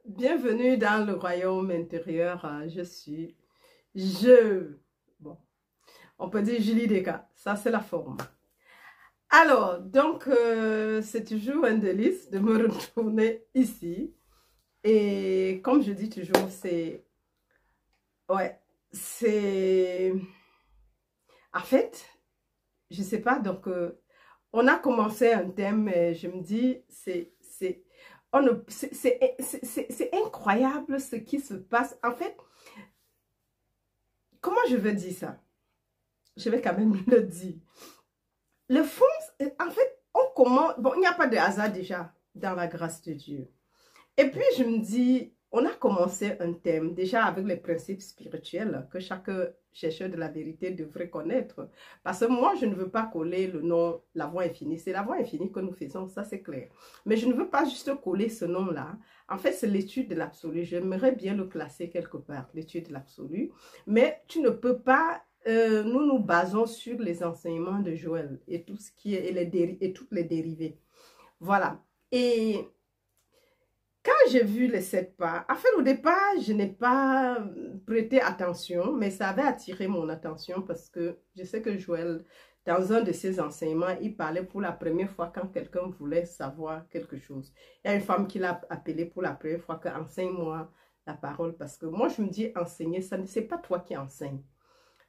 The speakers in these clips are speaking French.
bienvenue dans le royaume intérieur. Bon, on peut dire Julie Deka, ça c'est la forme. Alors, donc, c'est toujours un délice de me retourner ici. Et comme je dis toujours, en fait, je sais pas, donc, on a commencé un thème, et je me dis, c'est incroyable ce qui se passe. En fait, comment je veux dire ça? Je vais quand même le dire. Le fond, en fait, on commence... Bon, il n'y a pas de hasard déjà dans la grâce de Dieu. Et puis, je me dis, on a commencé un thème déjà avec les principes spirituels que chaque chercheur de la vérité devrait connaître. Parce que moi, je ne veux pas coller le nom La Voix Infinie. C'est La Voix Infinie que nous faisons, ça c'est clair. Mais je ne veux pas juste coller ce nom-là. En fait, c'est l'étude de l'absolu. J'aimerais bien le classer quelque part, l'étude de l'absolu. Mais tu ne peux pas... nous nous basons sur les enseignements de Joël et tout ce qui est et toutes les dérivées. Voilà. Et quand j'ai vu les 7 pas, en fait au départ, je n'ai pas prêté attention, mais ça avait attiré mon attention parce que je sais que Joël, dans un de ses enseignements, il parlait pour la première fois quand quelqu'un voulait savoir quelque chose. Il y a une femme qui l'a appelé pour la première fois que enseigne-moi la parole parce que moi je me dis enseigner, ça ne c'est pas toi qui enseignes.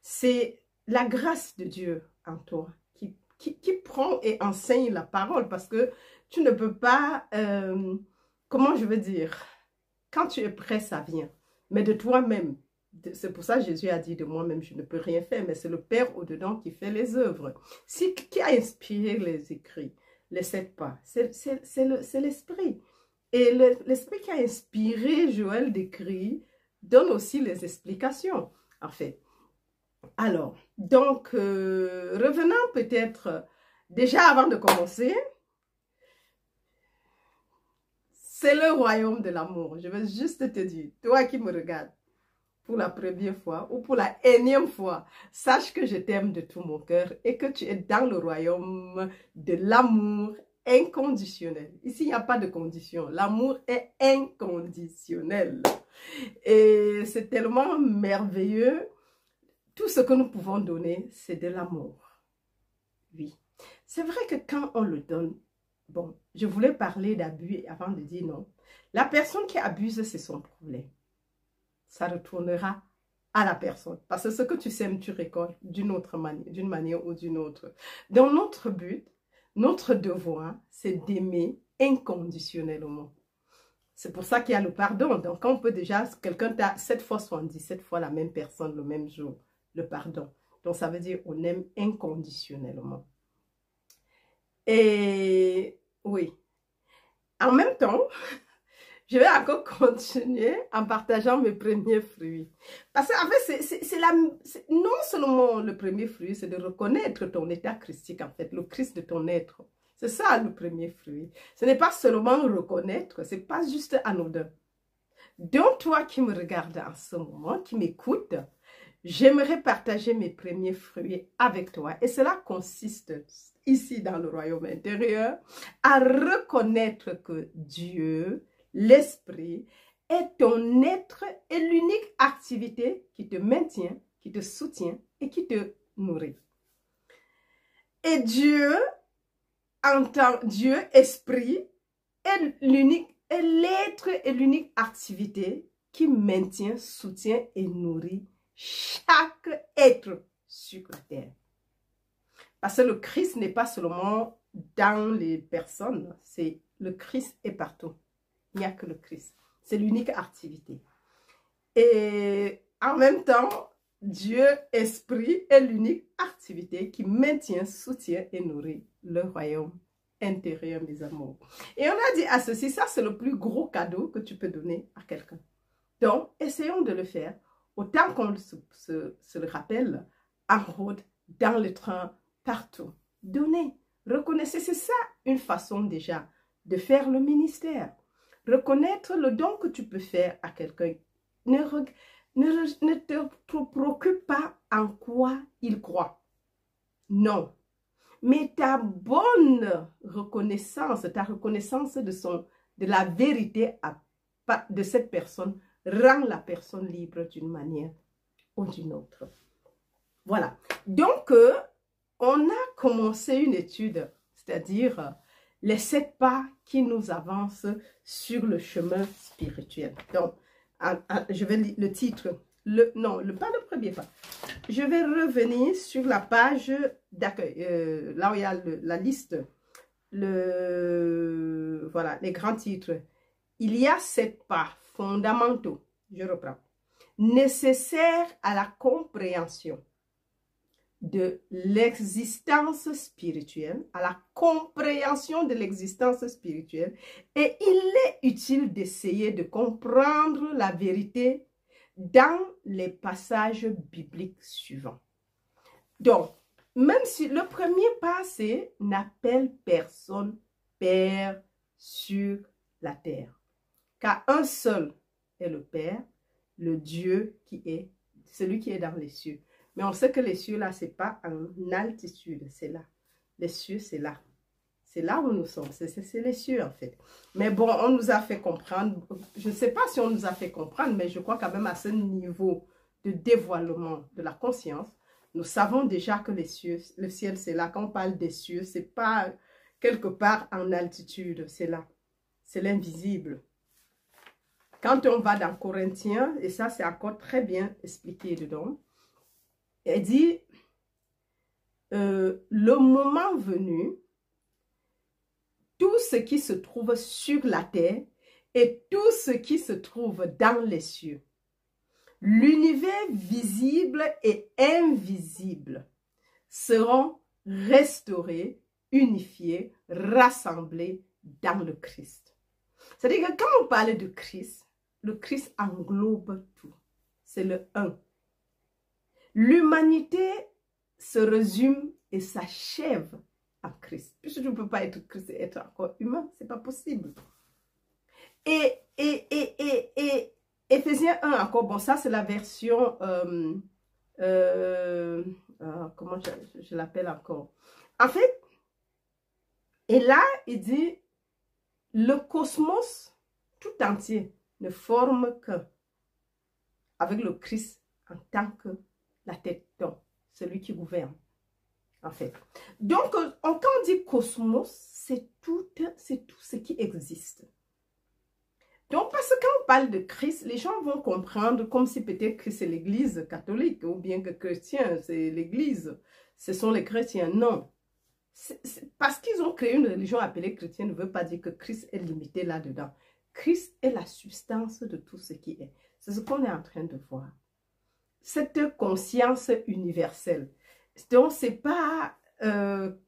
C'est la grâce de Dieu en toi qui prend et enseigne la parole parce que tu ne peux pas, comment je veux dire, quand tu es prêt, ça vient. Mais de toi-même, c'est pour ça que Jésus a dit de moi-même, je ne peux rien faire, mais c'est le Père au-dedans qui fait les œuvres. Qui a inspiré les écrits, les 7 pas? C'est l'Esprit. Et l'Esprit qui a inspiré Joël d'écrire donne aussi les explications, en fait. Alors, donc, revenons peut-être, déjà avant de commencer, c'est le royaume de l'amour. Je veux juste te dire, toi qui me regardes pour la première fois ou pour la énième fois, sache que je t'aime de tout mon cœur et que tu es dans le royaume de l'amour inconditionnel. Ici, il n'y a pas de condition. L'amour est inconditionnel. Et c'est tellement merveilleux. Tout ce que nous pouvons donner, c'est de l'amour. Oui. C'est vrai que quand on le donne, bon, je voulais parler d'abus avant de dire non. La personne qui abuse, c'est son problème. Ça retournera à la personne. Parce que ce que tu sèmes, tu récoltes d'une manière ou d'une autre. Donc, notre but, notre devoir, c'est d'aimer inconditionnellement. C'est pour ça qu'il y a le pardon. Donc, on peut déjà, quelqu'un t'a 7 fois 77 fois la même personne le même jour. Le pardon. Donc, ça veut dire on aime inconditionnellement. Et oui. En même temps, je vais encore continuer en partageant mes premiers fruits. Parce qu'en fait, non seulement le premier fruit, c'est de reconnaître ton état christique, en fait, le Christ de ton être. C'est ça le premier fruit. Ce n'est pas seulement reconnaître, ce n'est pas juste anodin. Donc, toi qui me regardes en ce moment, qui m'écoutes, j'aimerais partager mes premiers fruits avec toi. Et cela consiste, ici dans le royaume intérieur, à reconnaître que Dieu, l'Esprit, est ton être et l'unique activité qui te maintient, qui te soutient et qui te nourrit. Et Dieu, en tant que Dieu, Esprit, est l'être et l'unique activité qui maintient, soutient et nourrit chaque être sur la terre. Parce que le Christ n'est pas seulement dans les personnes, c'est le Christ est partout. Il n'y a que le Christ. C'est l'unique activité. Et en même temps, Dieu, Esprit, est l'unique activité qui maintient, soutient et nourrit le royaume intérieur, mes amours. Et on a dit à ceci, ça c'est le plus gros cadeau que tu peux donner à quelqu'un. Donc, essayons de le faire. Autant qu'on se le rappelle, en route, dans le train, partout. Donnez, reconnaissez, c'est ça une façon déjà de faire le ministère. Reconnaître le don que tu peux faire à quelqu'un. Ne te préoccupe pas en quoi il croit. Non. Mais ta bonne reconnaissance, ta reconnaissance de la vérité de cette personne rend la personne libre d'une manière ou d'une autre. Voilà. Donc, on a commencé une étude, c'est-à-dire les 7 pas qui nous avancent sur le chemin spirituel. Donc, je vais lire le titre. Non, pas le premier pas. Je vais revenir sur la page d'accueil, là où il y a la liste, voilà, les grands titres. Il y a 7 pas fondamentaux, je reprends, nécessaires à la compréhension de l'existence spirituelle, à la compréhension de l'existence spirituelle, et il est utile d'essayer de comprendre la vérité dans les passages bibliques suivants. Donc, même si le premier pas, c'est « n'appelle personne Père sur la terre », car un seul est le Père, le Dieu qui est, celui qui est dans les cieux. Mais on sait que les cieux, là, ce n'est pas en altitude, c'est là. Les cieux, c'est là. C'est là où nous sommes, c'est les cieux, en fait. Mais bon, on nous a fait comprendre, je ne sais pas si on nous a fait comprendre, mais je crois quand même à ce niveau de dévoilement de la conscience, nous savons déjà que les cieux, le ciel, c'est là. Quand on parle des cieux, ce n'est pas quelque part en altitude, c'est là. C'est l'invisible. Quand on va dans Corinthiens, et ça, c'est encore très bien expliqué dedans, elle dit, le moment venu, tout ce qui se trouve sur la terre et tout ce qui se trouve dans les cieux, l'univers visible et invisible, seront restaurés, unifiés, rassemblés dans le Christ. C'est-à-dire que quand on parle de Christ, le Christ englobe tout. C'est le un. L'humanité se résume et s'achève en Christ. Puisque tu ne peux pas être Christ et être encore humain, ce n'est pas possible. Et Éphésiens 1 encore, bon ça c'est la version, comment je l'appelle encore. En fait, et là il dit, le cosmos tout entier ne forme que avec le Christ en tant que la tête, donc celui qui gouverne, en fait. Donc, quand on dit cosmos, c'est tout ce qui existe. Donc, parce que quand on parle de Christ, les gens vont comprendre comme si peut-être que c'est l'église catholique, ou bien que chrétien, c'est l'église, ce sont les chrétiens. Non. Parce qu'ils ont créé une religion appelée chrétienne ne veut pas dire que Christ est limité là-dedans. Christ est la substance de tout ce qui est. C'est ce qu'on est en train de voir. Cette conscience universelle. Donc, ce n'est pas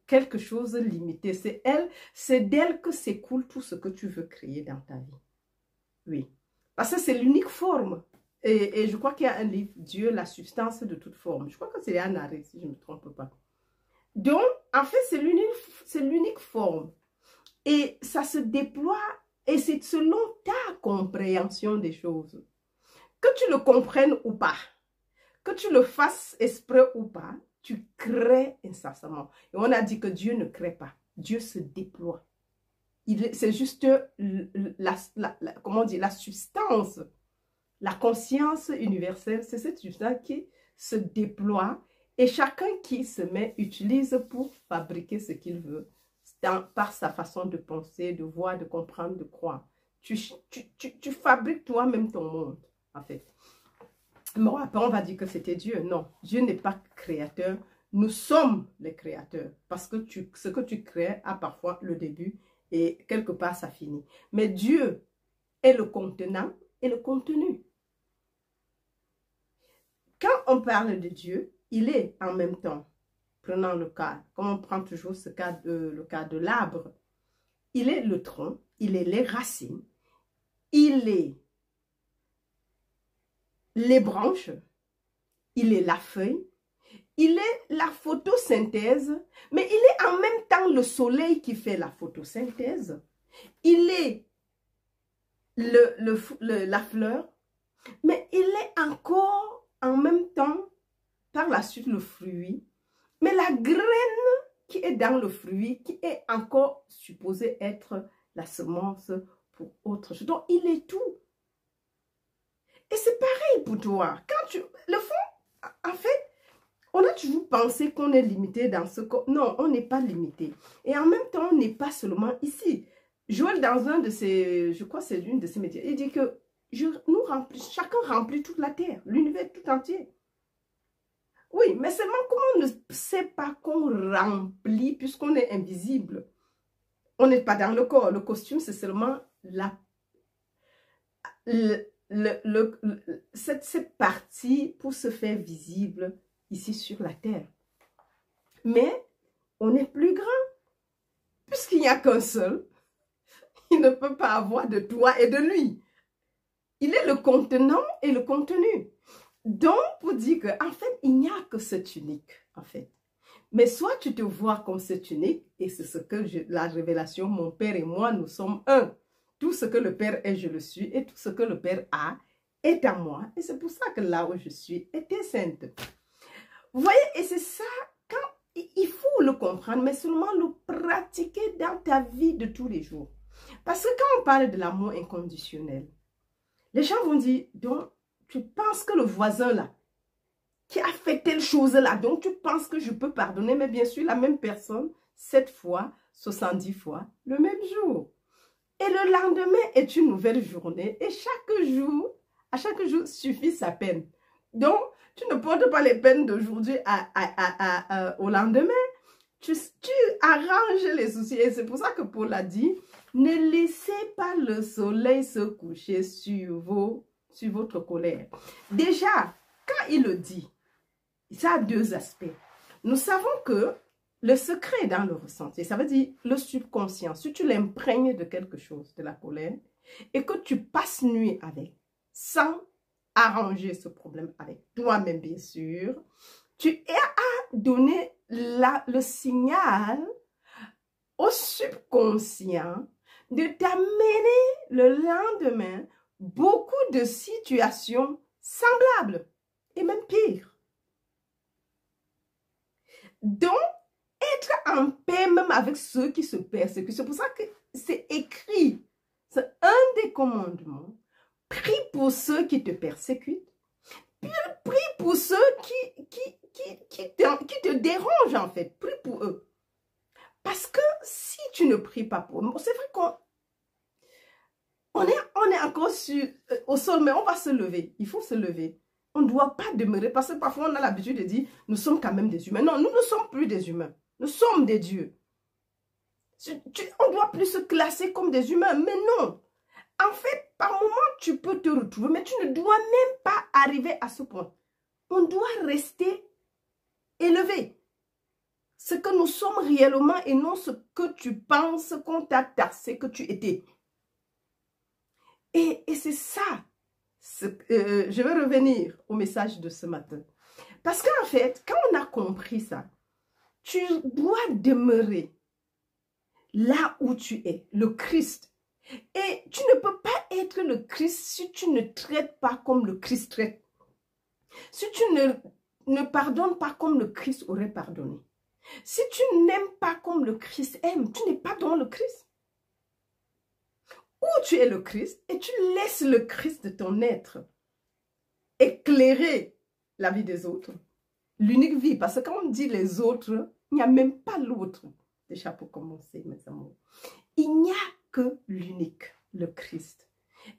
quelque chose de limité. C'est d'elle que s'écoule tout ce que tu veux créer dans ta vie. Oui. Parce que c'est l'unique forme. Et je crois qu'il y a un livre, Dieu, la substance de toute forme. Je crois que c'est Anne Harry, si je ne me trompe pas. Donc, en fait, c'est l'unique forme. Et ça se déploie, et c'est selon ta compréhension des choses. Que tu le comprennes ou pas, que tu le fasses exprès ou pas, tu crées incessamment. Et on a dit que Dieu ne crée pas. Dieu se déploie. C'est juste comment dire, la substance, la conscience universelle. C'est cette substance qui se déploie et chacun qui se met utilise pour fabriquer ce qu'il veut par sa façon de penser, de voir, de comprendre, de croire. Tu fabriques toi-même ton monde, en fait. Bon, après, on va dire que c'était Dieu. Non, Dieu n'est pas créateur. Nous sommes les créateurs. Parce que ce que tu crées a parfois le début et quelque part, ça finit. Mais Dieu est le contenant et le contenu. Quand on parle de Dieu, il est en même temps, prenant le cas, comme on prend toujours le cas de l'arbre, il est le tronc, il est les racines, il est les branches, il est la feuille, il est la photosynthèse, mais il est en même temps le soleil qui fait la photosynthèse, il est la fleur, mais il est encore en même temps, par la suite, le fruit, mais la graine qui est dans le fruit, qui est encore supposée être la semence pour autre chose. Donc, il est tout. Et c'est pareil pour toi. Quand tu... Le fond, en fait, on a toujours pensé qu'on est limité dans ce corps. Non, on n'est pas limité. Et en même temps, on n'est pas seulement ici. Joël, dans un de ses... Je crois que c'est l'une de ses métiers, il dit que chacun remplit toute la terre, l'univers tout entier. Oui, mais seulement comment on ne sait pas qu'on remplit puisqu'on est invisible. On n'est pas dans le corps. Le costume, c'est seulement cette partie pour se faire visible ici sur la terre. Mais on est plus grand. Puisqu'il n'y a qu'un seul, il ne peut pas avoir de toi et de lui. Il est le contenant et le contenu. Donc, pour dire qu'en fait, il n'y a que cette unique, en fait. Mais soit tu te vois comme cette unique, et c'est ce que la révélation, mon Père et moi, nous sommes un. Tout ce que le Père est, je le suis, et tout ce que le Père a est en moi. Et c'est pour ça que là où je suis était sainte. Vous voyez, et c'est ça, il faut le comprendre, mais seulement le pratiquer dans ta vie de tous les jours. Parce que quand on parle de l'amour inconditionnel, les gens vont dire, donc, tu penses que le voisin là, qui a fait telle chose là, donc tu penses que je peux pardonner, mais bien sûr, la même personne, 7 fois, 70 fois, le même jour. Et le lendemain est une nouvelle journée, et à chaque jour suffit sa peine. Donc, tu ne portes pas les peines d'aujourd'hui au lendemain, tu arranges les soucis. Et c'est pour ça que Paul a dit, ne laissez pas le soleil se coucher sur votre colère. Déjà, quand il le dit, ça a 2 aspects. Nous savons que le secret est dans le ressenti. Ça veut dire le subconscient. Si tu l'imprègnes de quelque chose, de la colère, et que tu passes nuit avec, sans arranger ce problème avec toi-même, bien sûr, tu as donné le signal au subconscient de t'amener le lendemain beaucoup de situations semblables et même pires. Donc, être en paix même avec ceux qui se persécutent. C'est pour ça que c'est écrit. C'est un des commandements. Prie pour ceux qui te persécutent. Prie pour ceux qui te dérangent en fait. Prie pour eux. Parce que si tu ne pries pas pour eux, c'est vrai qu'on est encore au sol, mais on va se lever. Il faut se lever. On ne doit pas demeurer, parce que parfois on a l'habitude de dire, nous sommes quand même des humains. Non, nous ne sommes plus des humains. Nous sommes des dieux. On ne doit plus se classer comme des humains, mais non. En fait, par moment, tu peux te retrouver, mais tu ne dois même pas arriver à ce point. On doit rester élevé. Ce que nous sommes réellement et non ce que tu penses qu'on t'a taxé que tu étais. Et c'est ça. Je vais revenir au message de ce matin. Parce qu'en fait, quand on a compris ça, tu dois demeurer là où tu es, le Christ. Et tu ne peux pas être le Christ si tu ne traites pas comme le Christ traite. Si tu ne pardonnes pas comme le Christ aurait pardonné. Si tu n'aimes pas comme le Christ aime, tu n'es pas dans le Christ. Ou tu es le Christ et tu laisses le Christ de ton être éclairer la vie des autres. L'unique vie, parce que quand on dit les autres, il n'y a même pas l'autre. Déjà pour commencer, mes amours. Il n'y a que l'unique, le Christ.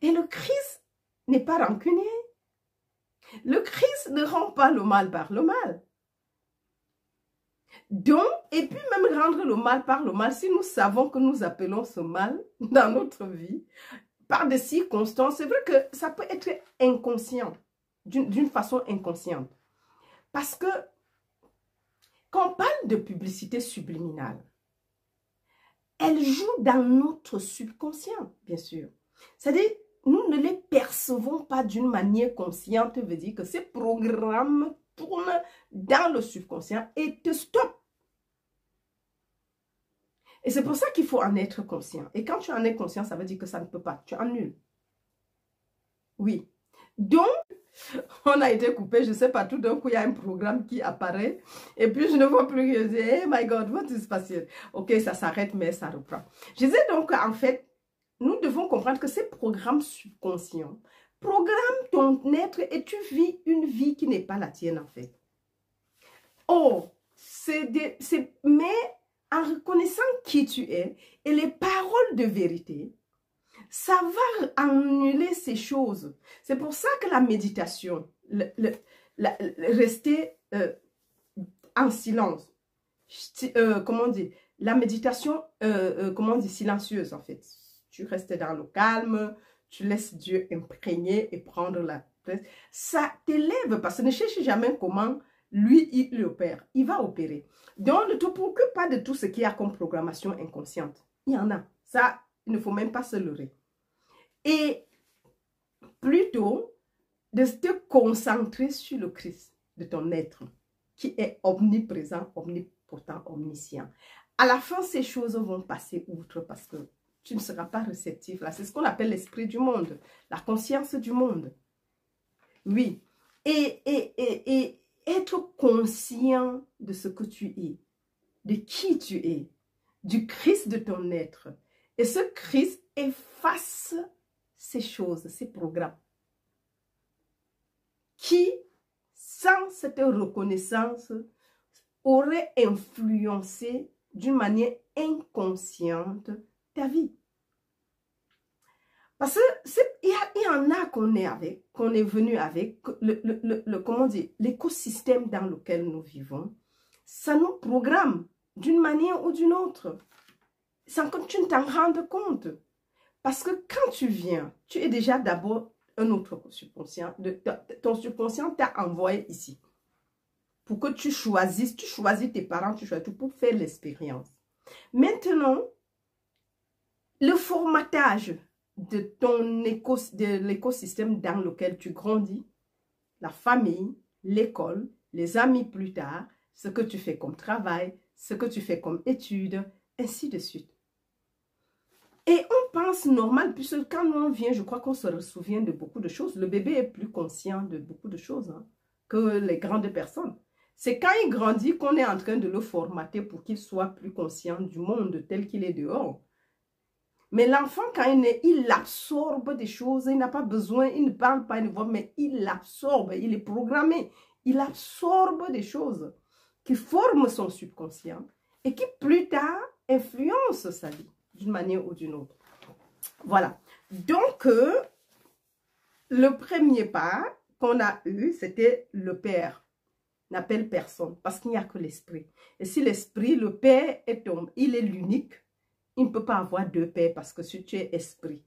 Et le Christ n'est pas rancunier. Le Christ ne rend pas le mal par le mal. Donc, et puis même rendre le mal par le mal, si nous savons que nous appelons ce mal dans notre vie, par des circonstances, c'est vrai que ça peut être inconscient, d'une façon inconsciente. Parce que, quand on parle de publicité subliminale, elle joue dans notre subconscient, bien sûr. C'est-à-dire, nous ne les percevons pas d'une manière consciente, veut dire que ces programmes tournent dans le subconscient et te stoppent. Et c'est pour ça qu'il faut en être conscient. Et quand tu en es conscient, ça veut dire que ça ne peut pas. Tu annules. Oui. Donc, on a été coupé, je ne sais pas, tout d'un coup, il y a un programme qui apparaît. Et puis, je ne vois plus que je dis, hey my God, what is passing? Ok, ça s'arrête, mais ça reprend. Je disais donc, en fait, nous devons comprendre que ces programmes subconscients programme ton être et tu vis une vie qui n'est pas la tienne en fait. Oh, mais en reconnaissant qui tu es et les paroles de vérité, ça va annuler ces choses. C'est pour ça que la méditation, rester en silence, comment on dit, la méditation, comment on dit, silencieuse en fait. Tu restes dans le calme, tu laisses Dieu imprégner et prendre la place. Ça t'élève parce que ne cherche jamais comment lui, il opère. Il va opérer. Donc, ne te préoccupe pas de tout ce qu'il y a comme programmation inconsciente. Il y en a. Ça, il ne faut même pas se leurrer. Et plutôt, de te concentrer sur le Christ de ton être, qui est omniprésent, omnipotent, omniscient. À la fin, ces choses vont passer outre parce que tu ne seras pas réceptif. Là, c'est ce qu'on appelle l'esprit du monde, la conscience du monde. Oui. Et être conscient de ce que tu es, de qui tu es, du Christ de ton être. Et ce Christ efface ces choses, ces programmes qui, sans cette reconnaissance, auraient influencé d'une manière inconsciente ta vie. Parce qu'il y en a qu'on est avec, qu'on est venu avec, comment dire, l'écosystème dans lequel nous vivons, ça nous programme d'une manière ou d'une autre, sans que tu ne t'en rendes compte. Parce que quand tu viens, tu es déjà d'abord un autre subconscient. Ton subconscient t'a envoyé ici. Pour que tu choisisses tes parents, tu choisis tout pour faire l'expérience. Maintenant, le formatage de l'écosystème dans lequel tu grandis, la famille, l'école, les amis plus tard, ce que tu fais comme travail, ce que tu fais comme études, ainsi de suite. Et on pense normal, puisque quand on vient, je crois qu'on se souvient de beaucoup de choses. Le bébé est plus conscient de beaucoup de choses que les grandes personnes. C'est quand il grandit qu'on est en train de le formater pour qu'il soit plus conscient du monde tel qu'il est dehors. Mais l'enfant, quand il naît, il absorbe des choses, il n'a pas besoin, il ne parle pas, il ne voit, mais il absorbe, il est programmé. Il absorbe des choses qui forment son subconscient et qui plus tard influencent sa vie d'une manière ou d'une autre. Voilà. Donc, le premier pas qu'on a eu, c'était le Père. N'appelle personne parce qu'il n'y a que l'Esprit. Et si l'Esprit, le Père, il est l'unique, il ne peut pas avoir deux pères parce que si tu es esprit.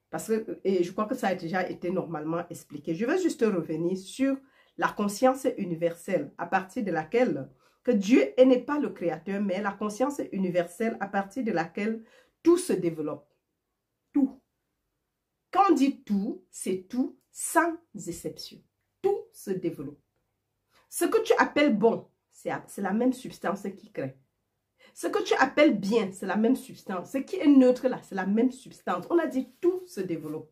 Parce que, et je crois que ça a déjà été normalement expliqué. Je vais juste revenir sur la conscience universelle à partir de laquelle, que Dieu n'est pas le créateur, mais la conscience universelle à partir de laquelle tout se développe. Tout. Quand on dit tout, c'est tout sans exception. Tout se développe. Ce que tu appelles bon, c'est la même substance qui crée. Ce que tu appelles bien, c'est la même substance. Ce qui est neutre là, c'est la même substance. On a dit tout se développe.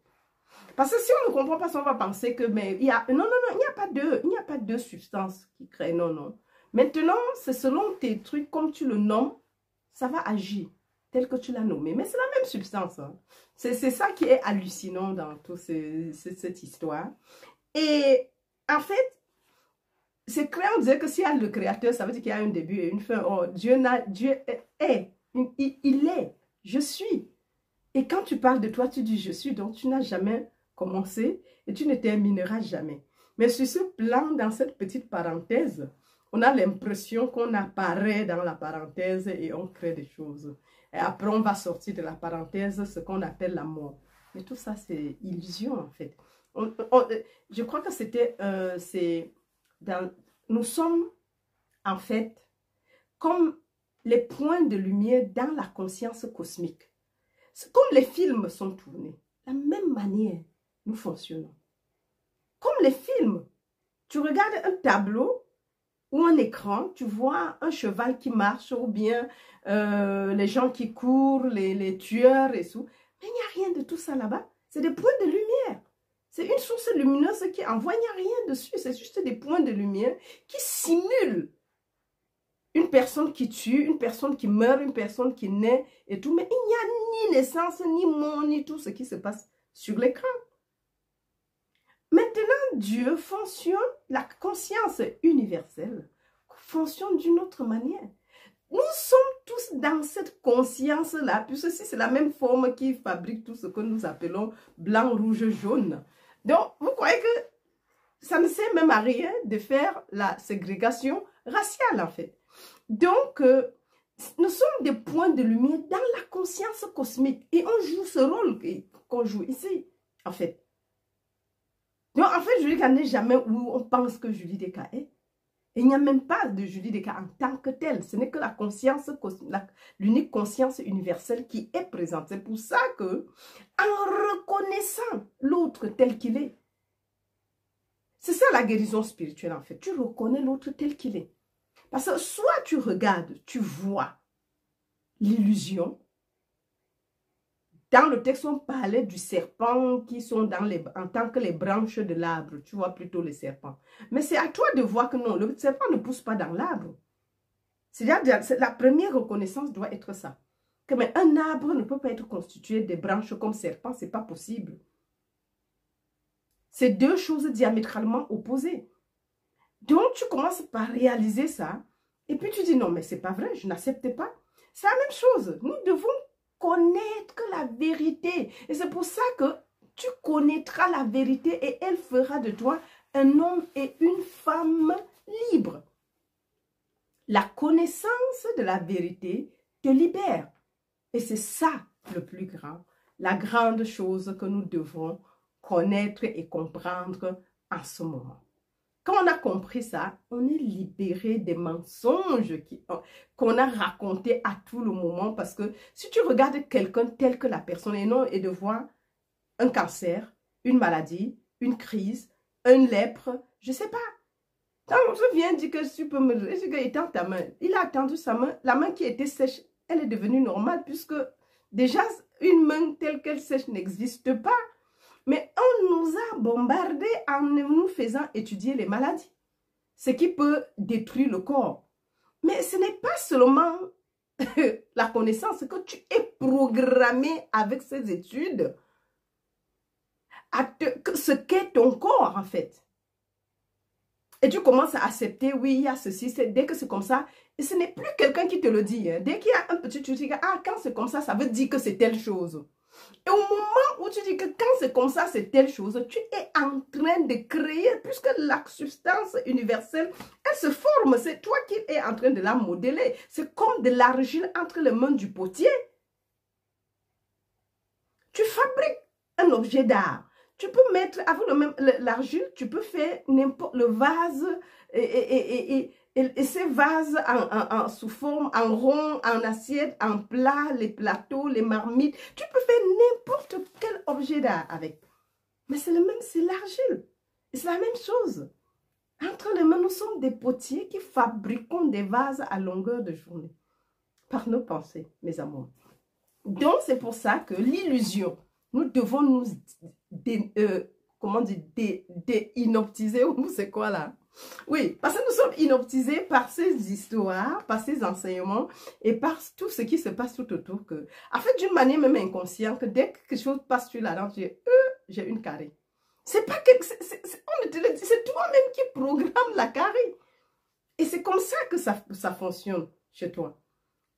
Parce que si on ne comprend pas ça, on va penser que mais il y a non, il n'y a pas deux substances qui créent. Non, non. Maintenant, c'est selon tes trucs, comme tu le nommes, ça va agir tel que tu l'as nommé. Mais c'est la même substance. C'est ça qui est hallucinant dans toute cette histoire. Et en fait, c'est clair, on disait que s'il y a le créateur, ça veut dire qu'il y a un début et une fin. Oh, Dieu est, il est, je suis. Et quand tu parles de toi, tu dis je suis, donc tu n'as jamais commencé et tu ne termineras jamais. Mais sur ce plan, dans cette petite parenthèse, on a l'impression qu'on apparaît dans la parenthèse et on crée des choses. Et après, on va sortir de la parenthèse ce qu'on appelle la mort. Mais tout ça, c'est illusion en fait. Je crois que c'était... nous sommes en fait comme les points de lumière dans la conscience cosmique. Comme les films sont tournés, de la même manière nous fonctionnons. Comme les films, tu regardes un tableau ou un écran, tu vois un cheval qui marche ou bien les gens qui courent, les tueurs et tout. Mais il n'y a rien de tout ça là-bas. C'est des points de lumière. C'est une source lumineuse qui envoie, il n'y a rien dessus. C'est juste des points de lumière qui simulent une personne qui tue, une personne qui meurt, une personne qui naît et tout. Mais il n'y a ni naissance, ni mort, ni tout ce qui se passe sur l'écran. Dieu fonctionne, la conscience universelle fonctionne d'une autre manière. Nous sommes tous dans cette conscience-là, puisque c'est la même forme qui fabrique tout ce que nous appelons blanc, rouge, jaune. Donc, vous croyez que ça ne sert même à rien de faire la ségrégation raciale, en fait. Donc, nous sommes des points de lumière dans la conscience cosmique. Et on joue ce rôle qu'on joue ici, en fait. Donc, en fait, Julie Deka n'est jamais où on pense que Julie Deka est. Et il n'y a même pas de Julie Deka en tant que telle. Ce n'est que la conscience, l'unique conscience universelle qui est présente. C'est pour ça que, en reconnaissant l'autre tel qu'il est, c'est ça la guérison spirituelle en fait. Tu reconnais l'autre tel qu'il est. Parce que soit tu regardes, tu vois l'illusion. Dans le texte, on parlait du serpent qui sont en tant que les branches de l'arbre. Tu vois plutôt les serpents. Mais c'est à toi de voir que non, le serpent ne pousse pas dans l'arbre. C'est-à-dire, la première reconnaissance doit être ça. Que mais un arbre ne peut pas être constitué de branches comme serpent, ce n'est pas possible. C'est deux choses diamétralement opposées. Donc, tu commences par réaliser ça. Et puis, tu dis, non, mais c'est pas vrai, je n'accepte pas. C'est la même chose. Nous devons connaître la vérité. Et c'est pour ça que tu connaîtras la vérité et elle fera de toi un homme et une femme libres. La connaissance de la vérité te libère. Et c'est ça le plus grand, la grande chose que nous devons connaître et comprendre en ce moment. Quand on a compris ça, on est libéré des mensonges qu'on a racontés à tout le moment. Parce que si tu regardes quelqu'un tel que la personne est, non, et de voir un cancer, une maladie, une crise, une lèpre, je ne sais pas. Quand je viens dire que tu peux me... Il tend ta main. Il a attendu sa main. La main qui était sèche, elle est devenue normale puisque déjà une main telle qu'elle sèche n'existe pas. Mais on nous a bombardés en nous faisant étudier les maladies. Ce qui peut détruire le corps. Mais ce n'est pas seulement la connaissance, c'est que tu es programmé avec ces études à ce qu'est ton corps en fait. Et tu commences à accepter, oui, il y a ceci, dès que c'est comme ça, et ce n'est plus quelqu'un qui te le dit. Hein. Dès qu'il y a un petit truc, tu dis, ah, quand c'est comme ça veut dire que c'est telle chose. Et au moment où tu dis que quand c'est comme ça, c'est telle chose, tu es en train de créer, puisque la substance universelle, elle se forme. C'est toi qui es en train de la modeler. C'est comme de l'argile entre les mains du potier. Tu fabriques un objet d'art. Tu peux mettre, avec l'argile, tu peux faire n'importe le vase et ces vases sous forme, en rond, en assiette, en plat, les plateaux, les marmites. Tu peux faire n'importe quel objet d'art avec. Mais c'est l'argile. C'est la même chose. Entre les mains, nous sommes des potiers qui fabriquons des vases à longueur de journée. Par nos pensées, mes amours. Donc, c'est pour ça que l'illusion, nous devons nous, comment dire, déinoptiser, ou c'est quoi là? Oui, parce que nous sommes inoptisés par ces histoires, par ces enseignements et par tout ce qui se passe tout autour. En fait, d'une manière même inconsciente, que dès que quelque chose passe sur la dent, tu dis, j'ai une carie. C'est pas quelque on te le dit, c'est toi-même qui programme la carie. Et c'est comme ça que ça fonctionne chez toi.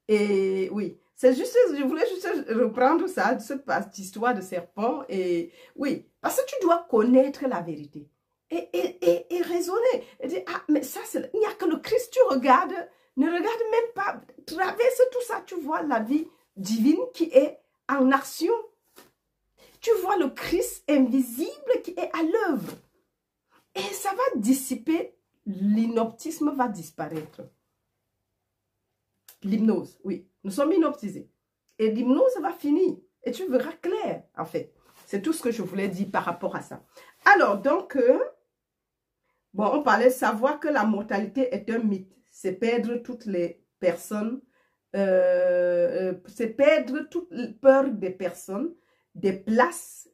Et oui, c'est juste, je voulais juste reprendre ça, cette histoire de serpent. Et oui, parce que tu dois connaître la vérité. Et raisonner. Et dire, ah, mais ça, il n'y a que le Christ, tu regardes, ne regarde même pas, traverse tout ça, tu vois la vie divine qui est en action. Tu vois le Christ invisible qui est à l'œuvre. Et ça va dissiper, l'inoptisme va disparaître. L'hypnose, oui, nous sommes inoptisés. Et l'hypnose va finir. Et tu verras clair, en fait. C'est tout ce que je voulais dire par rapport à ça. Alors, donc, bon, on parlait de savoir que la mortalité est un mythe. C'est perdre toutes les personnes, c'est perdre toute peur des personnes, des places,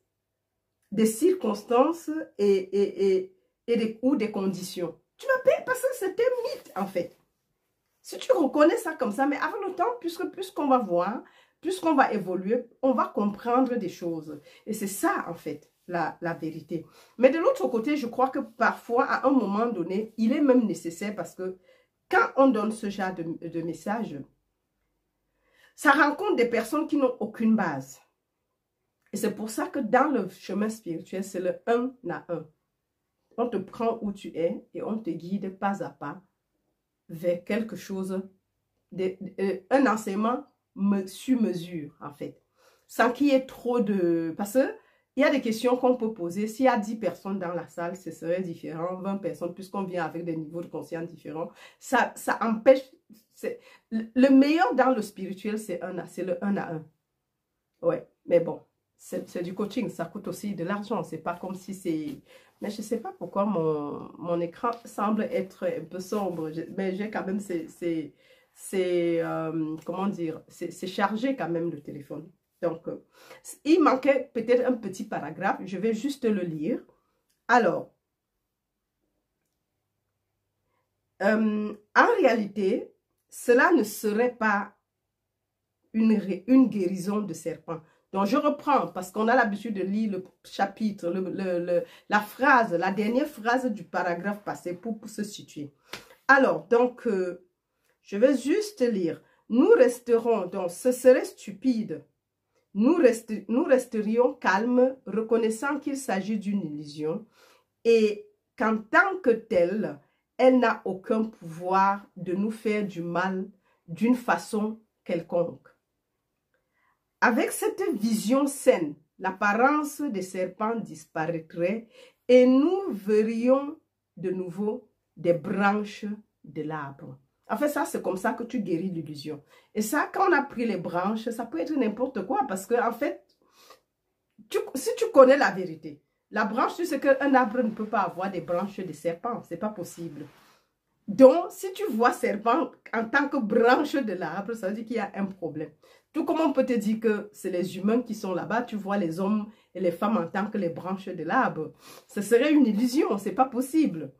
des circonstances ou des conditions. Tu vas payer parce que c'est un mythe, en fait. Si tu reconnais ça comme ça, mais avec le temps, plus qu'on va voir, plus qu'on va évoluer, on va comprendre des choses. Et c'est ça, en fait. la vérité. Mais de l'autre côté, je crois que parfois, à un moment donné, il est même nécessaire parce que quand on donne ce genre de message, ça rencontre des personnes qui n'ont aucune base. Et c'est pour ça que dans le chemin spirituel, c'est le un à un. On te prend où tu es et on te guide pas à pas vers quelque chose, un enseignement sur mesure, en fait. Sans qu'il y ait trop de... Parce qu'il y a des questions qu'on peut poser. S'il y a 10 personnes dans la salle, ce serait différent. 20 personnes, puisqu'on vient avec des niveaux de conscience différents. Ça empêche... Le meilleur dans le spirituel, c'est le 1 à 1. Ouais, mais bon, c'est du coaching. Ça coûte aussi de l'argent. C'est pas comme si c'est... Mais je ne sais pas pourquoi mon écran semble être un peu sombre. Mais j'ai quand même... comment dire? C'est chargé quand même le téléphone. Donc, il manquait peut-être un petit paragraphe. Je vais juste le lire. Alors, en réalité, cela ne serait pas une guérison de serpent. Donc, je reprends parce qu'on a l'habitude de lire le chapitre, la phrase, la dernière phrase du paragraphe passé pour se situer. Alors, donc, je vais juste lire. Nous resterons, donc ce serait stupide. Nous resterions calmes, reconnaissant qu'il s'agit d'une illusion et qu'en tant que telle, elle n'a aucun pouvoir de nous faire du mal d'une façon quelconque. Avec cette vision saine, l'apparence des serpents disparaîtrait et nous verrions de nouveau des branches de l'arbre. En fait, ça, c'est comme ça que tu guéris l'illusion. Et ça, quand on a pris les branches, ça peut être n'importe quoi. Parce que, en fait, si tu connais la vérité, la branche, tu sais qu'un arbre ne peut pas avoir des branches de serpent. Ce n'est pas possible. Donc, si tu vois serpent en tant que branche de l'arbre, ça veut dire qu'il y a un problème. Tout comme on peut te dire que c'est les humains qui sont là-bas, tu vois les hommes et les femmes en tant que les branches de l'arbre. Ce serait une illusion, ce n'est pas possible.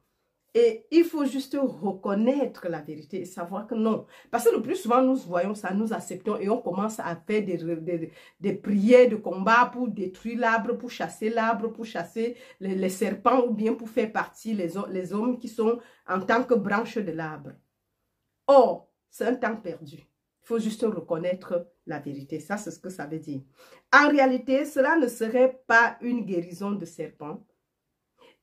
Et il faut juste reconnaître la vérité et savoir que non. Parce que le plus souvent, nous voyons ça, nous acceptons et on commence à faire des prières de combat pour détruire l'arbre, pour chasser l'arbre, pour chasser les serpents ou bien pour faire partie les hommes qui sont en tant que branches de l'arbre. Or, c'est un temps perdu. Il faut juste reconnaître la vérité. Ça, c'est ce que ça veut dire. En réalité, cela ne serait pas une guérison de serpent.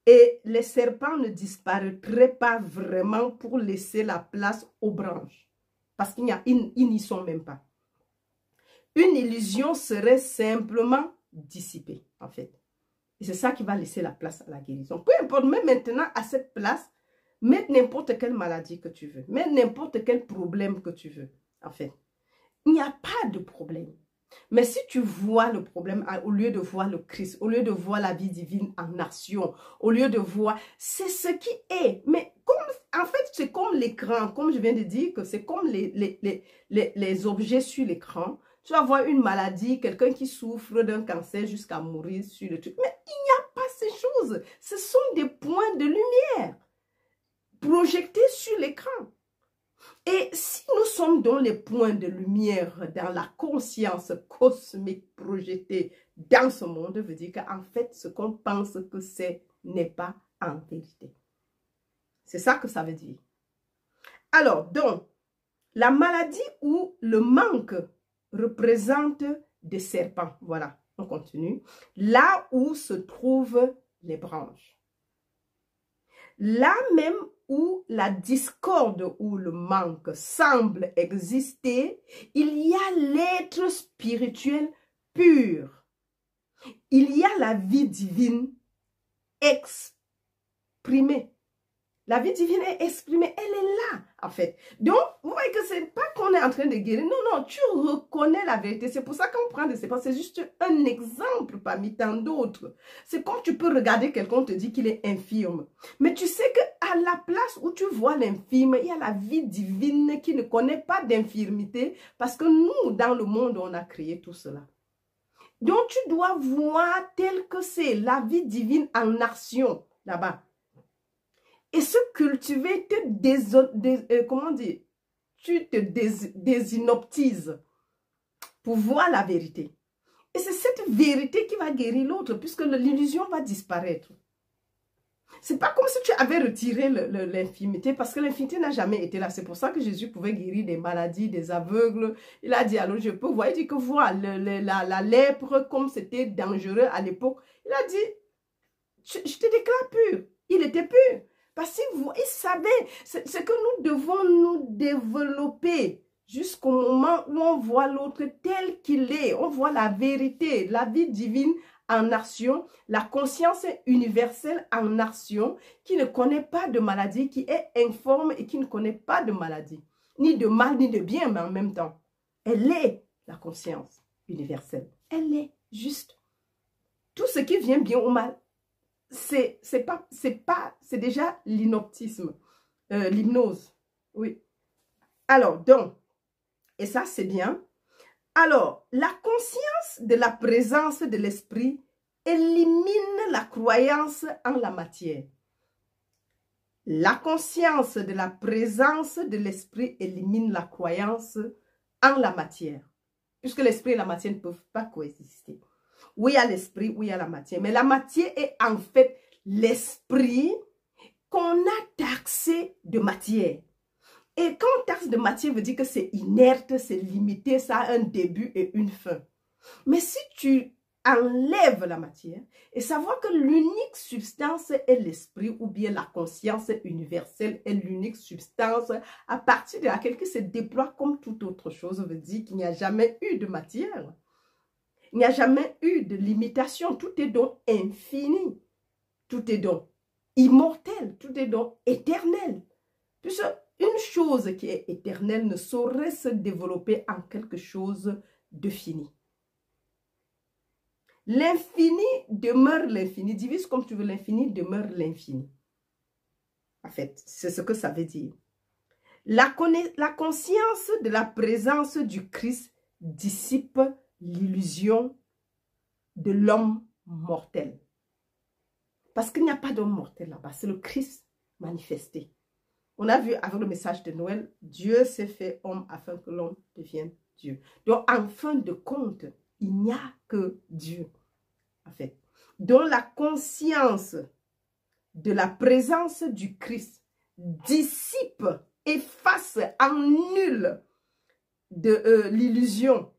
Et les serpents ne disparaîtraient pas vraiment pour laisser la place aux branches. Parce qu'ils n'y sont même pas. Une illusion serait simplement dissipée, en fait. Et c'est ça qui va laisser la place à la guérison. Peu importe, mais maintenant, à cette place, mets n'importe quelle maladie que tu veux. Mets n'importe quel problème que tu veux, en fait. Il n'y a pas de problème. Mais si tu vois le problème, au lieu de voir le Christ, au lieu de voir la vie divine en action, au lieu de voir, c'est ce qui est. Mais en fait, c'est comme l'écran, comme je viens de dire, que c'est comme les objets sur l'écran. Tu vas voir une maladie, quelqu'un qui souffre d'un cancer jusqu'à mourir sur le truc. Mais il n'y a pas ces choses. Ce sont des points de lumière projetés sur l'écran. Et si nous sommes dans les points de lumière, dans la conscience cosmique projetée dans ce monde, veut dire qu'en fait, ce qu'on pense que c'est n'est pas en vérité. C'est ça que ça veut dire. Alors, donc, la maladie ou le manque représente des serpents. Voilà, on continue. Là où se trouvent les branches. Là même où la discorde ou le manque semble exister, il y a l'être spirituel pur. Il y a la vie divine exprimée. La vie divine est exprimée, elle est là, en fait. Donc, vous voyez que ce n'est pas qu'on est en train de guérir. Non, non, tu reconnais la vérité. C'est pour ça qu'on prend des séquences. C'est juste un exemple parmi tant d'autres. C'est comme tu peux regarder quelqu'un te dit qu'il est infirme. Mais tu sais qu'à la place où tu vois l'infirme, il y a la vie divine qui ne connaît pas d'infirmité. Parce que nous, dans le monde, on a créé tout cela. Donc, tu dois voir tel que c'est la vie divine en action, là-bas. Et se cultiver comment dire, tu te désinoptises pour voir la vérité. Et c'est cette vérité qui va guérir l'autre, puisque l'illusion va disparaître. C'est pas comme si tu avais retiré l'infimité, parce que l'infimité n'a jamais été là. C'est pour ça que Jésus pouvait guérir des maladies, des aveugles. Il a dit, alors je peux voir. Il dit que voilà, la lèpre, comme c'était dangereux à l'époque, il a dit, je te déclare pur. Il était pur. Parce qu'il savait, c'est que nous devons nous développer jusqu'au moment où on voit l'autre tel qu'il est. On voit la vérité, la vie divine en action, la conscience universelle en action, qui ne connaît pas de maladie, qui est informe et qui ne connaît pas de maladie, ni de mal, ni de bien, mais en même temps. Elle est la conscience universelle. Elle est juste. Tout ce qui vient bien ou mal, c'est déjà l'inoptisme, l'hypnose. Oui. Alors, donc, et ça, c'est bien. Alors, la conscience de la présence de l'esprit élimine la croyance en la matière. La conscience de la présence de l'esprit élimine la croyance en la matière. Puisque l'esprit et la matière ne peuvent pas coexister. Oui, il y a l'esprit, oui, il y a la matière. Mais la matière est en fait l'esprit qu'on a taxé de matière. Et quand on taxe de matière, veut dire que c'est inerte, c'est limité, ça a un début et une fin. Mais si tu enlèves la matière et savoir que l'unique substance est l'esprit ou bien la conscience universelle est l'unique substance à partir de laquelle il se déploie comme toute autre chose, veut dire qu'il n'y a jamais eu de matière. Il n'y a jamais eu de limitation. Tout est donc infini. Tout est donc immortel. Tout est donc éternel. Puisque une chose qui est éternelle ne saurait se développer en quelque chose de fini. L'infini demeure l'infini. Divise comme tu veux, l'infini demeure l'infini. En fait, c'est ce que ça veut dire. La conscience de la présence du Christ dissipe l'illusion de l'homme mortel. Parce qu'il n'y a pas d'homme mortel là-bas. C'est le Christ manifesté. On a vu avec le message de Noël, Dieu s'est fait homme afin que l'homme devienne Dieu. Donc, en fin de compte, il n'y a que Dieu, en fait. Donc, la conscience de la présence du Christ dissipe, efface, annule l'illusion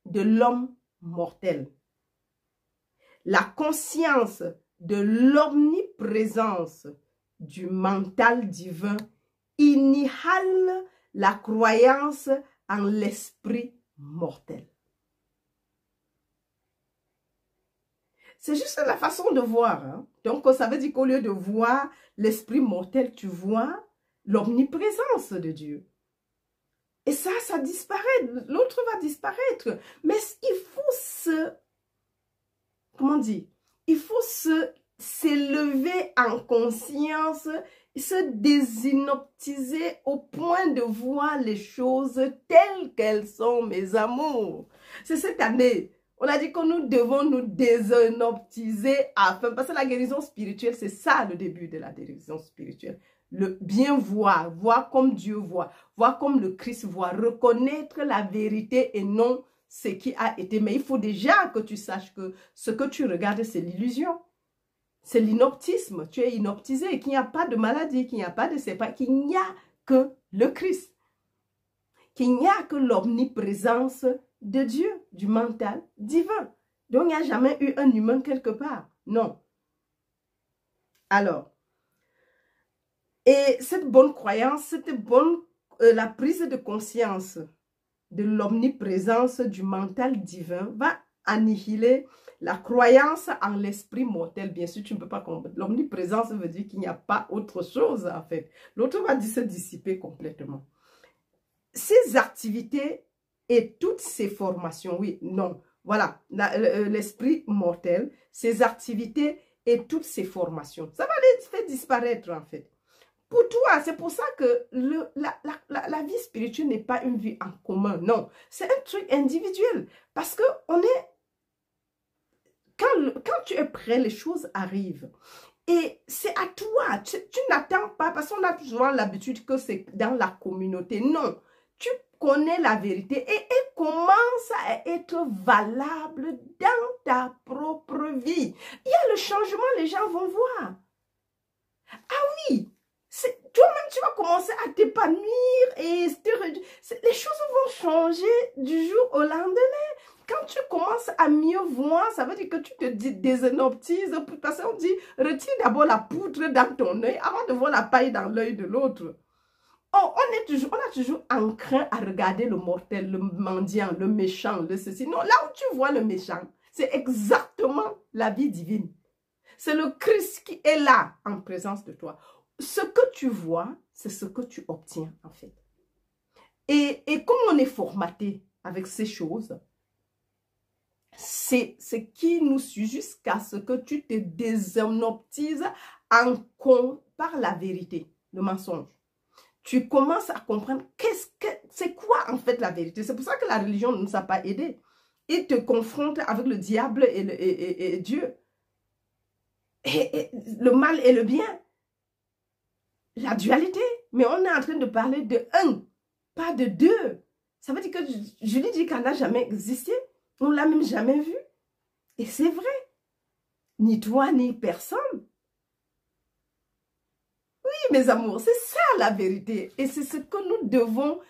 de l'homme mortel. La conscience de l'omniprésence du mental divin inhale la croyance en l'esprit mortel. C'est juste la façon de voir. Hein? Donc, ça veut dire qu'au lieu de voir l'esprit mortel, tu vois l'omniprésence de Dieu. Et ça disparaît. L'autre va disparaître. Mais il faut comment dire? Il faut s'élever en conscience, se désinoptiser au point de voir les choses telles qu'elles sont, mes amours. C'est cette année. On a dit que nous devons nous désinoptiser afin, parce que la guérison spirituelle, c'est ça le début de la guérison spirituelle. Le bien voir, voir comme Dieu voit, voir comme le Christ voit, reconnaître la vérité et non ce qui a été. Mais il faut déjà que tu saches que ce que tu regardes, c'est l'illusion. C'est l'inoptisme. Tu es inoptisé, qu'il n'y a pas de maladie, qu'il n'y a pas de séparation, qu'il n'y a que le Christ. Qu'il n'y a que l'omniprésence de Dieu, du mental divin. Donc, il n'y a jamais eu un humain quelque part. Non. Alors, et cette bonne croyance, la prise de conscience de l'omniprésence du mental divin va annihiler la croyance en l'esprit mortel. Bien sûr, tu ne peux pas comprendre. L'omniprésence veut dire qu'il n'y a pas autre chose, en fait. L'autre va se dissiper complètement. Ces activités et toutes ces formations, oui, non, voilà, l'esprit mortel, ces activités et toutes ces formations, ça va les faire disparaître, en fait. Pour toi, c'est pour ça que la vie spirituelle n'est pas une vie en commun, non. C'est un truc individuel. Parce que on est... Quand tu es prêt, les choses arrivent. Et c'est à toi. Tu n'attends pas, parce qu'on a souvent l'habitude que c'est dans la communauté. Non. tu connais la vérité et elle commence à être valable dans ta propre vie. Il y a le changement, les gens vont voir. Ah oui, toi-même tu vas commencer à t'épanouir et les choses vont changer du jour au lendemain. Quand tu commences à mieux voir, ça veut dire que tu te désinoptises. Parce qu'on dit, retire d'abord la poudre dans ton œil avant de voir la paille dans l'œil de l'autre. Oh, on a toujours enclin à regarder le mortel, le mendiant, le méchant, le ceci. Non, là où tu vois le méchant, c'est exactement la vie divine. C'est le Christ qui est là en présence de toi. Ce que tu vois, c'est ce que tu obtiens en fait. Et comme on est formaté avec ces choses, c'est ce qui nous suit jusqu'à ce que tu te désinoptises par la vérité, le mensonge. Tu commences à comprendre c'est quoi en fait la vérité. C'est pour ça que la religion ne nous a pas aidés. Il te confronte avec le diable et Dieu. Et le mal et le bien. La dualité. Mais on est en train de parler de un, pas de deux. Ça veut dire que Julie dit qu'elle n'a jamais existé. On ne l'a même jamais vu. Et c'est vrai. Ni toi, ni personne. Oui, mes amours, c'est ça la vérité. Et c'est ce que nous devons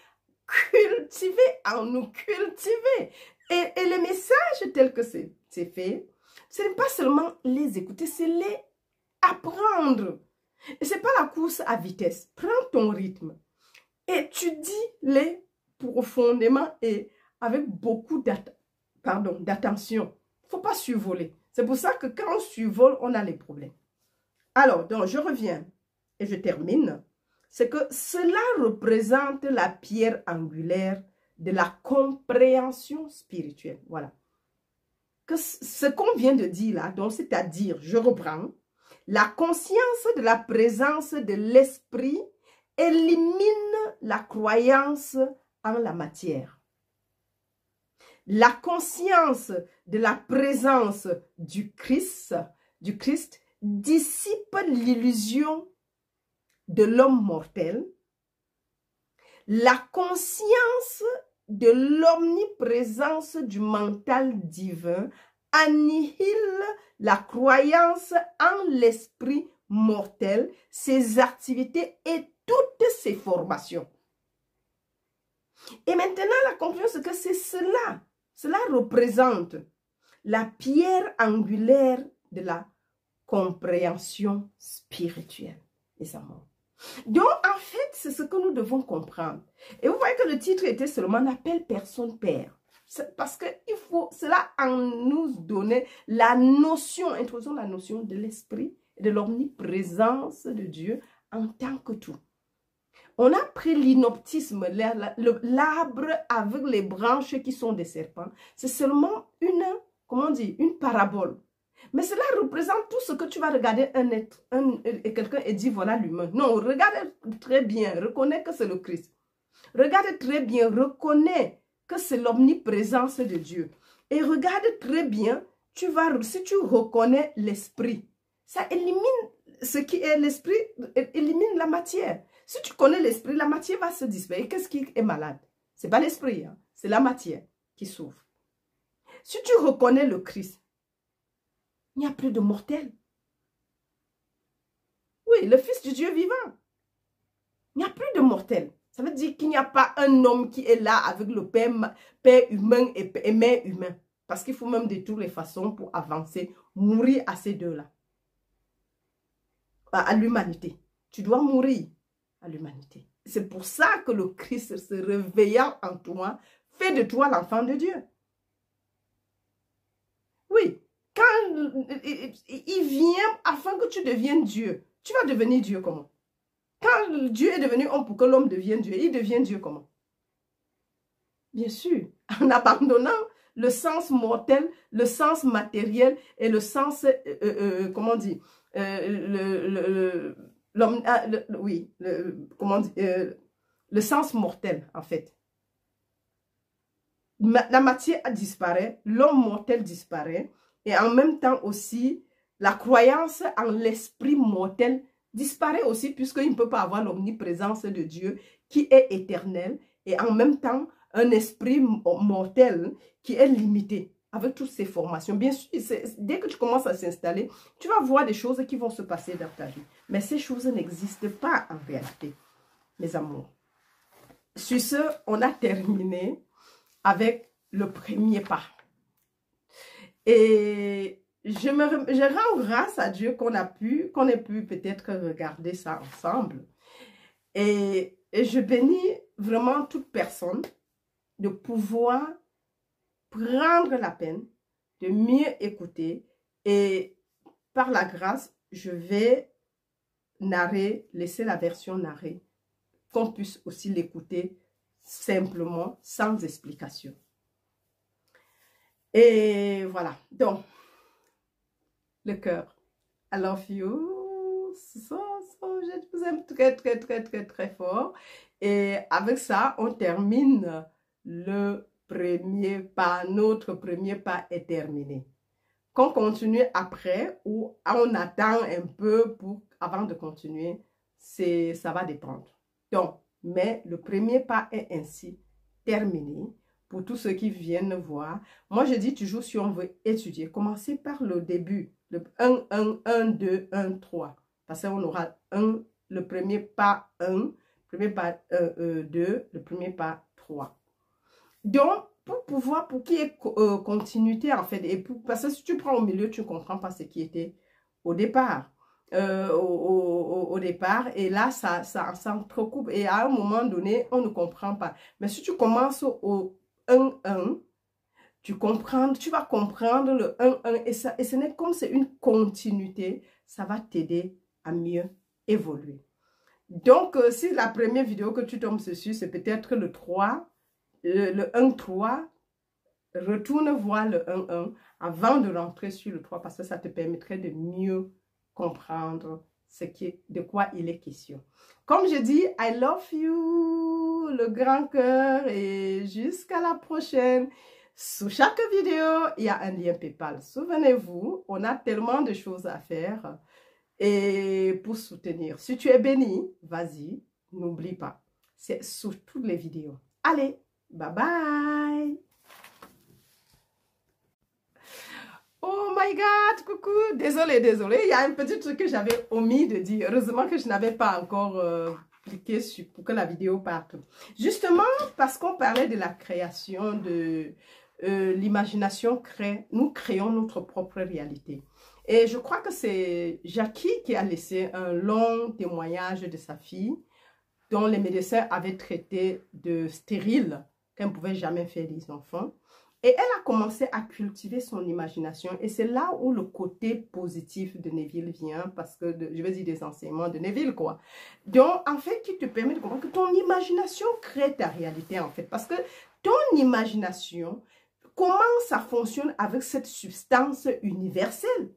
cultiver, en nous cultiver. Et les messages tels que c'est fait, ce n'est pas seulement les écouter, c'est les apprendre. Et ce n'est pas la course à vitesse. Prends ton rythme. Étudie-les profondément et avec beaucoup d'attention. Il ne faut pas survoler. C'est pour ça que quand on survole, on a les problèmes. Alors, donc, je reviens et je termine. C'est que cela représente la pierre angulaire de la compréhension spirituelle. Voilà. Que ce qu'on vient de dire là, donc c'est-à-dire, je reprends, la conscience de la présence de l'esprit élimine la croyance en la matière. La conscience de la présence du Christ dissipe l'illusion de l'homme mortel. La conscience de l'omniprésence du mental divin annihile la croyance en l'esprit mortel, ses activités et toutes ses formations. Et maintenant, la compréhension, c'est que c'est cela. Cela représente la pierre angulaire de la compréhension spirituelle, les amours. Donc, en fait, c'est ce que nous devons comprendre. Et vous voyez que le titre était seulement « N'appelle personne père ». Parce qu'il faut cela en nous donner la notion, introduisons la notion de l'esprit et de l'omniprésence de Dieu en tant que tout. On a pris l'inoptisme, l'arbre avec les branches qui sont des serpents. C'est seulement une parabole. Mais cela représente tout ce que tu vas regarder quelqu'un et dire voilà l'humain. Non, regarde très bien, reconnais que c'est le Christ. Regarde très bien, reconnais que c'est l'omniprésence de Dieu. Et regarde très bien, si tu reconnais l'esprit, ça élimine ce qui est l'esprit, élimine la matière. Si tu connais l'esprit, la matière va se dissiper. Qu'est-ce qui est malade? Ce n'est pas l'esprit, hein? C'est la matière qui souffre. Si tu reconnais le Christ, il n'y a plus de mortel. Oui, le Fils du Dieu vivant. Il n'y a plus de mortel. Ça veut dire qu'il n'y a pas un homme qui est là avec le père humain et mère humain. Parce qu'il faut même de toutes les façons pour avancer, mourir à ces deux-là. À l'humanité. Tu dois mourir à l'humanité. C'est pour ça que le Christ se réveillant en toi, fait de toi l'enfant de Dieu. Oui. Quand il vient afin que tu deviennes Dieu, tu vas devenir Dieu comment? Quand Dieu est devenu homme pour que l'homme devienne Dieu, il devient Dieu comment? Bien sûr, en abandonnant le sens mortel, le sens matériel et le sens, comment dire, le sens mortel en fait. La matière disparaît, l'homme mortel disparaît. Et en même temps aussi, la croyance en l'esprit mortel disparaît aussi puisqu'il ne peut pas avoir l'omniprésence de Dieu qui est éternel et en même temps un esprit mortel qui est limité avec toutes ces formations. Bien sûr, dès que tu commences à s'installer, tu vas voir des choses qui vont se passer dans ta vie. Mais ces choses n'existent pas en réalité, mes amours. Sur ce, on a terminé avec le premier pas. Et je rends grâce à Dieu qu'on ait pu peut-être regarder ça ensemble. Et je bénis vraiment toute personne de pouvoir prendre la peine de mieux écouter. Et par la grâce, je vais laisser la version narrée, qu'on puisse aussi l'écouter simplement, sans explication. Et voilà, donc, le cœur. I love you. Je vous aime très, très, très, très, très fort. Et avec ça, on termine le premier pas. Notre premier pas est terminé. Qu'on continue après ou on attend un peu avant de continuer, ça va dépendre. Donc, mais le premier pas est ainsi terminé. Pour tous ceux qui viennent voir, moi je dis toujours, si on veut étudier, commencez par le début, le 1, 1, 1, 2, 1, 3. Parce qu'on aura le premier pas 1, le premier pas 2, le premier pas 3. Donc, pour qu'il y ait continuité en fait, et parce que si tu prends au milieu, tu ne comprends pas ce qui était au départ. Au départ, et là, ça s'entrecoupe, et à un moment donné, on ne comprend pas. Mais si tu commences au 1-1, tu vas comprendre le 1-1, et ce n'est comme c'est une continuité, ça va t'aider à mieux évoluer. Donc, si la première vidéo que tu tombes dessus, c'est peut-être le 3, le 1-3, retourne voir le 1-1 avant de rentrer sur le 3, parce que ça te permettrait de mieux comprendre de quoi il est question. Comme je dis, I love you, le grand cœur, et jusqu'à la prochaine. Sous chaque vidéo, il y a un lien PayPal. Souvenez-vous, on a tellement de choses à faire et pour soutenir. Si tu es béni, vas-y, n'oublie pas. C'est sous toutes les vidéos. Allez, bye bye. Oh my God, coucou, désolé, il y a un petit truc que j'avais omis de dire. Heureusement que je n'avais pas encore cliqué pour que la vidéo parte. Justement, parce qu'on parlait de la création, de l'imagination nous créons notre propre réalité. Et je crois que c'est Jackie qui a laissé un long témoignage de sa fille, dont les médecins avaient traité de stérile, qu'elle ne pouvait jamais faire des enfants. Et elle a commencé à cultiver son imagination. Et c'est là où le côté positif de Neville vient, parce que, je vais dire des enseignements de Neville, quoi. Donc, en fait, qui te permet de comprendre que ton imagination crée ta réalité, en fait. Parce que ton imagination, comment ça fonctionne avec cette substance universelle?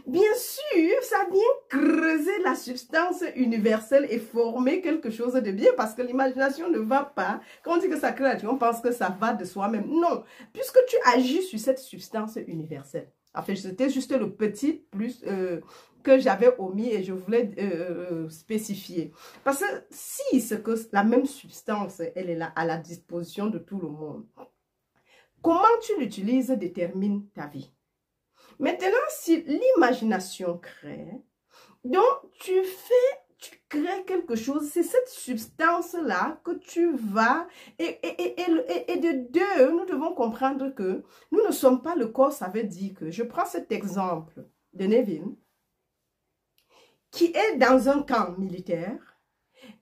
Bien sûr, ça vient creuser la substance universelle et former quelque chose de bien, parce que l'imagination ne va pas. Quand on dit que ça crée, on pense que ça va de soi-même. Non, puisque tu agis sur cette substance universelle. En fait, c'était juste le petit plus que j'avais omis et je voulais spécifier. Parce que si c'est que la même substance, elle est là à la disposition de tout le monde, comment tu l'utilises détermine ta vie. Maintenant, si l'imagination crée, donc tu crées quelque chose, c'est cette substance-là que tu vas, et de deux, nous devons comprendre que nous ne sommes pas le corps, ça veut dire que, je prends cet exemple de Neville, qui est dans un camp militaire,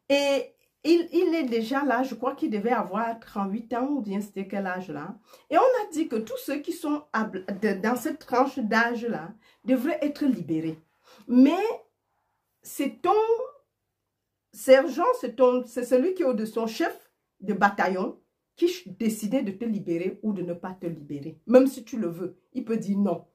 et il est déjà là, je crois qu'il devait avoir 38 ans, ou bien c'était quel âge là. Et on a dit que tous ceux qui sont dans cette tranche d'âge là devraient être libérés. Mais c'est ton sergent, c'est celui qui est au-dessus, son chef de bataillon, qui décidait de te libérer ou de ne pas te libérer. Même si tu le veux, il peut dire non.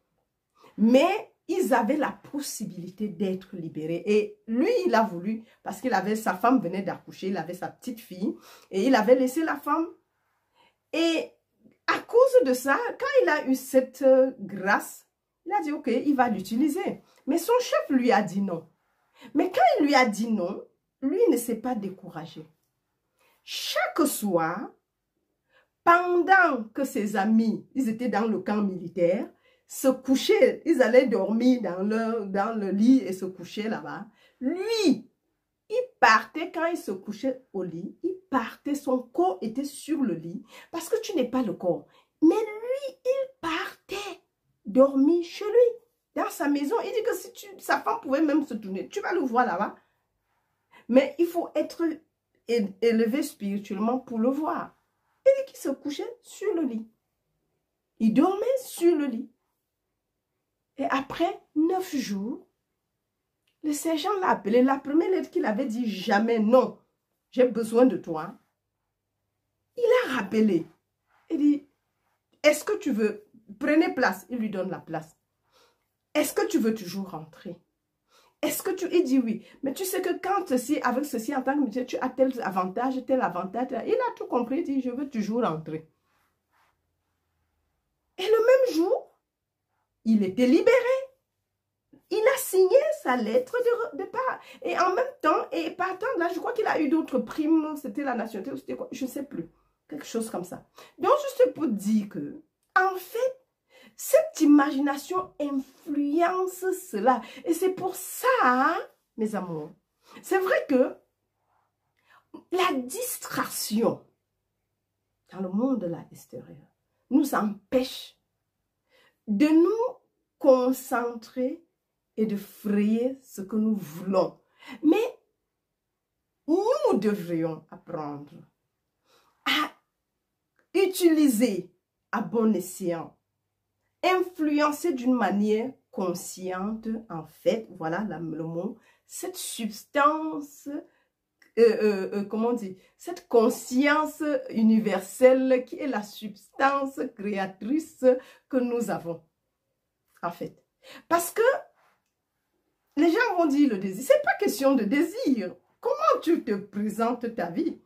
Mais ils avaient la possibilité d'être libérés. Et lui, il a voulu, parce qu'il avait, sa femme venait d'accoucher, il avait sa petite fille, et il avait laissé la femme. Et à cause de ça, quand il a eu cette grâce, il a dit, ok, il va l'utiliser. Mais son chef lui a dit non. Mais quand il lui a dit non, lui ne s'est pas découragé. chaque soir, pendant que ses amis, ils étaient dans le camp militaire, se couchaient, ils allaient dormir dans le lit et se coucher là-bas. Lui, il partait quand il se couchait au lit, il partait, son corps était sur le lit, parce que tu n'es pas le corps. Mais lui, il partait dormir chez lui, dans sa maison. Il dit que si sa femme pouvait même se tourner, tu vas le voir là-bas. Mais il faut être élevé spirituellement pour le voir. Il dit qu'il se couchait sur le lit. Il dormait sur le lit. Et après 9 jours, le sergent l'a appelé. La première lettre qu'il avait dit jamais non, j'ai besoin de toi. Il a rappelé. Il dit, est-ce que tu veux, prenez place. Il lui donne la place. Est-ce que tu veux toujours rentrer? Est-ce que tu... Il dit oui. Mais tu sais que quand ceci, avec ceci, en tant que militaire, tu as tel avantage. Il a tout compris. Il dit, je veux toujours rentrer. Et le même jour, il était libéré. Il a signé sa lettre de départ. Et en même temps, et partant de là, je crois qu'il a eu d'autres primes. C'était la nationalité ou c'était quoi? Je ne sais plus. Quelque chose comme ça. Donc, juste pour dire que, en fait, cette imagination influence cela. Et c'est pour ça, mes amours, c'est vrai que la distraction dans le monde de l'extérieur nous empêche de nous concentrer et de frayer ce que nous voulons. Mais nous devrions apprendre à utiliser à bon escient, influencer d'une manière consciente, en fait, voilà le mot, cette substance, comment on dit, cette conscience universelle qui est la substance créatrice que nous avons, en fait. Parce que les gens vont dire le désir, c'est pas question de désir. Comment tu te présentes ta vie?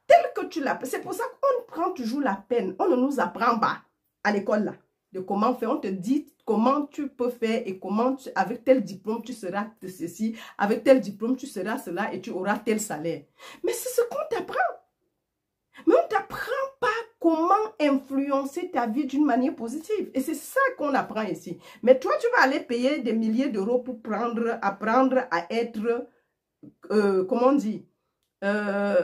Telle que tu l'appelles. C'est pour ça qu'on prend toujours la peine. On ne nous apprend pas à l'école là de comment faire. On te dit comment tu peux faire et comment avec tel diplôme tu seras de ceci, avec tel diplôme tu seras cela et tu auras tel salaire. Mais c'est ce qu'on t'apprend. Mais on ne t'apprend pas comment influencer ta vie d'une manière positive. Et c'est ça qu'on apprend ici. Mais toi, tu vas aller payer des milliers d'euros pour apprendre à être, comment on dit, à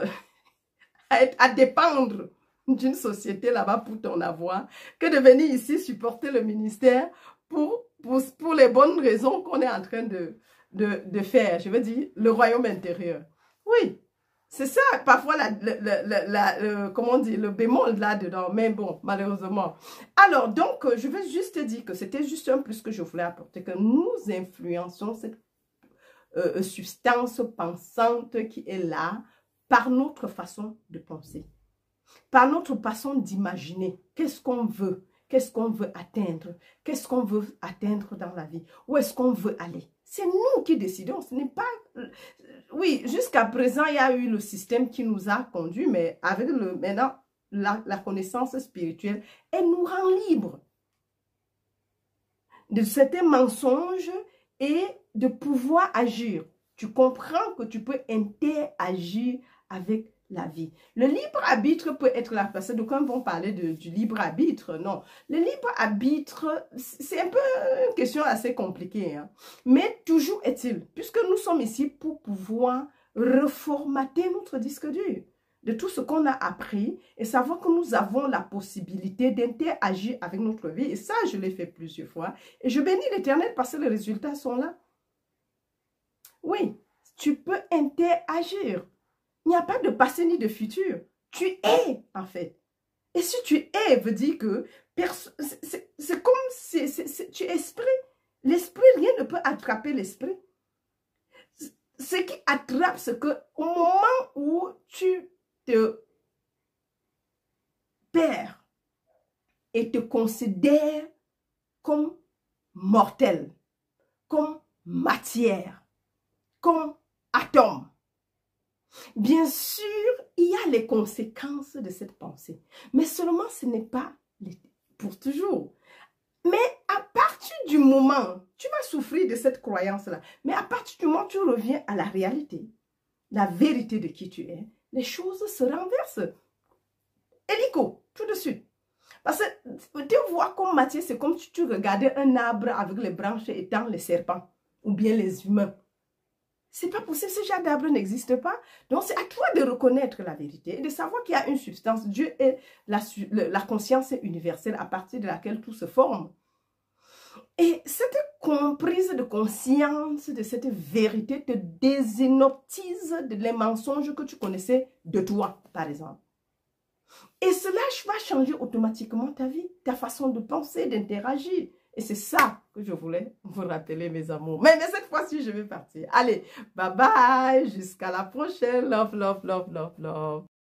dépendre d'une société là-bas pour ton avoir, que de venir ici supporter le ministère pour les bonnes raisons qu'on est en train de faire. Je veux dire, le royaume intérieur. Oui, c'est ça, parfois, comment on dit, le bémol là-dedans. Mais bon, malheureusement. Alors, donc, je veux juste dire que c'était juste un plus que je voulais apporter, que nous influençons cette substance pensante qui est là par notre façon de penser, par notre façon d'imaginer. Qu'est-ce qu'on veut? Qu'est-ce qu'on veut atteindre? Qu'est-ce qu'on veut atteindre dans la vie? Où est-ce qu'on veut aller? C'est nous qui décidons. Ce n'est pas... Oui, jusqu'à présent, il y a eu le système qui nous a conduits, mais avec maintenant, la connaissance spirituelle, elle nous rend libres de certains mensonges et de pouvoir agir. Tu comprends que tu peux interagir avec la vie. Le libre arbitre peut être la personne, donc quand on parler du libre arbitre, non. Le libre arbitre, c'est un peu une question assez compliquée, hein. Mais toujours est-il, puisque nous sommes ici pour pouvoir reformater notre disque dur de tout ce qu'on a appris et savoir que nous avons la possibilité d'interagir avec notre vie. Et ça, je l'ai fait plusieurs fois. Et je bénis l'Éternel parce que les résultats sont là. Oui, tu peux interagir. Il n'y a pas de passé ni de futur. Tu es, en fait. Et si tu es, veut dire que c'est comme si tu es esprit. L'esprit, rien ne peut attraper l'esprit. Ce qui attrape, c'est qu'au moment où tu te perds et te considères comme mortel, comme matière, comme atome, bien sûr, il y a les conséquences de cette pensée. Mais seulement ce n'est pas pour toujours. Mais à partir du moment, tu vas souffrir de cette croyance-là. Mais à partir du moment où tu reviens à la réalité, la vérité de qui tu es, les choses se renversent. Hélico, tout de suite. Parce que tu vois comme Mathieu, c'est comme si tu regardais un arbre avec les branches étant les serpents ou bien les humains. C'est pas possible, ce genre d'arbre n'existe pas. Donc, c'est à toi de reconnaître la vérité et de savoir qu'il y a une substance. Dieu est la conscience universelle à partir de laquelle tout se forme. Et cette comprise de conscience de cette vérité te désinoptise les mensonges que tu connaissais de toi, par exemple. Et cela va changer automatiquement ta vie, ta façon de penser, d'interagir. Et c'est ça que je voulais vous rappeler, mes amours. Mais cette fois-ci, je vais partir. Allez, bye bye, jusqu'à la prochaine. Love, love, love, love, love.